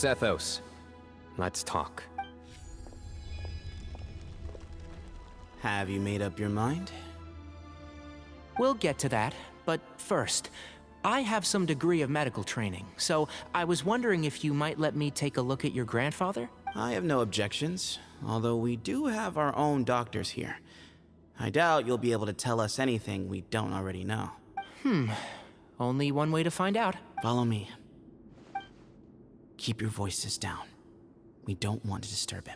Sethos, let's talk. Have you made up your mind? We'll get to that, but first, I have some degree of medical training, so I was wondering if you might let me take a look at your grandfather? I have no objections, although we do have our own doctors here. I doubt you'll be able to tell us anything we don't already know. Only one way to find out. Follow me. Keep your voices down. We don't want to disturb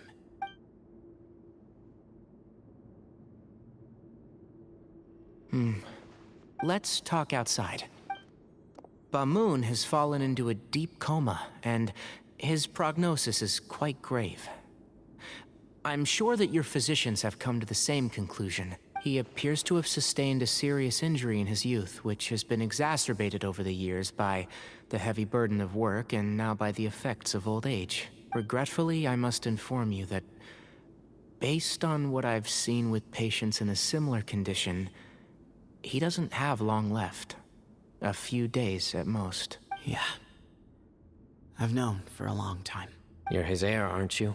him. Let's talk outside. Bamoon has fallen into a deep coma, and his prognosis is quite grave. I'm sure that your physicians have come to the same conclusion. He appears to have sustained a serious injury in his youth, which has been exacerbated over the years by the heavy burden of work and now by the effects of old age. Regretfully, I must inform you that, based on what I've seen with patients in a similar condition, he doesn't have long left. A few days at most. Yeah. I've known for a long time. You're his heir, aren't you?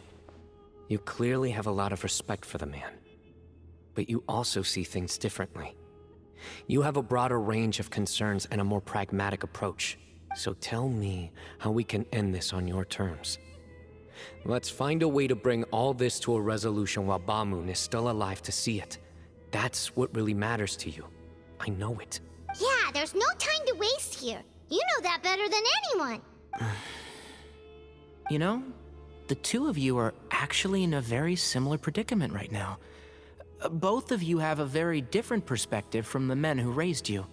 You clearly have a lot of respect for the man. But you also see things differently. You have a broader range of concerns and a more pragmatic approach. So tell me how we can end this on your terms. Let's find a way to bring all this to a resolution while Bamoon is still alive to see it. That's what really matters to you. I know it. Yeah, there's no time to waste here. You know that better than anyone. You know, the two of you are actually in a very similar predicament right now. Both of you have a very different perspective from the men who raised you.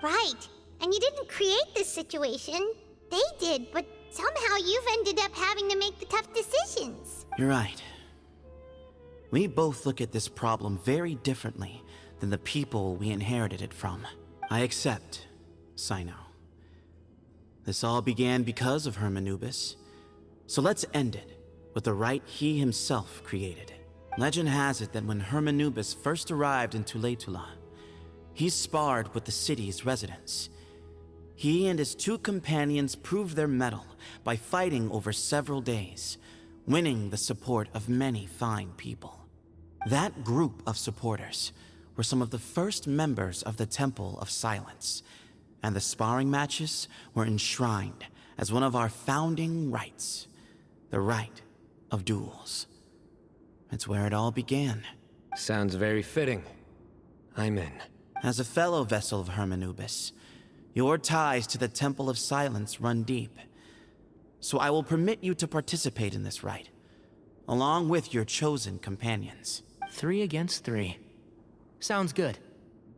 Right. And you didn't create this situation. They did, but somehow you've ended up having to make the tough decisions. You're right. We both look at this problem very differently than the people we inherited it from. I accept, Sino. This all began because of Hermanubis. So let's end it with the rite he himself created. Legend has it that when Hermanubis first arrived in Tuletula, he sparred with the city's residents. He and his two companions proved their mettle by fighting over several days, winning the support of many fine people. That group of supporters were some of the first members of the Temple of Silence, and the sparring matches were enshrined as one of our founding rites, the Rite of Duels. It's where it all began. Sounds very fitting. I'm in. As a fellow vessel of Hermanubis, your ties to the Temple of Silence run deep. So I will permit you to participate in this rite, along with your chosen companions. 3 against 3. Sounds good.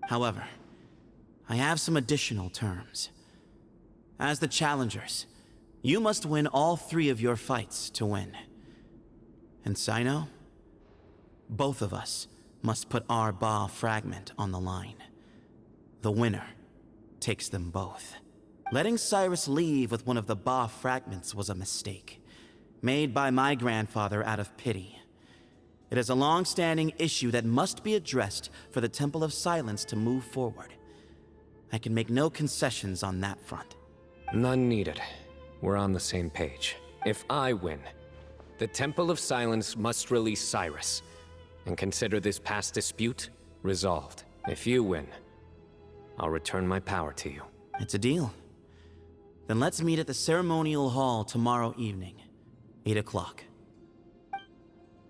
However, I have some additional terms. As the challengers, you must win all 3 of your fights to win. And Sino, both of us must put our Ba fragment on the line. The winner takes them both. Letting Cyrus leave with one of the Ba fragments was a mistake, made by my grandfather out of pity. It is a long-standing issue that must be addressed for the Temple of Silence to move forward. I can make no concessions on that front. None needed. We're on the same page. If I win, the Temple of Silence must release Cyrus and consider this past dispute resolved. If you win, I'll return my power to you. It's a deal. Then let's meet at the ceremonial hall tomorrow evening, 8 o'clock.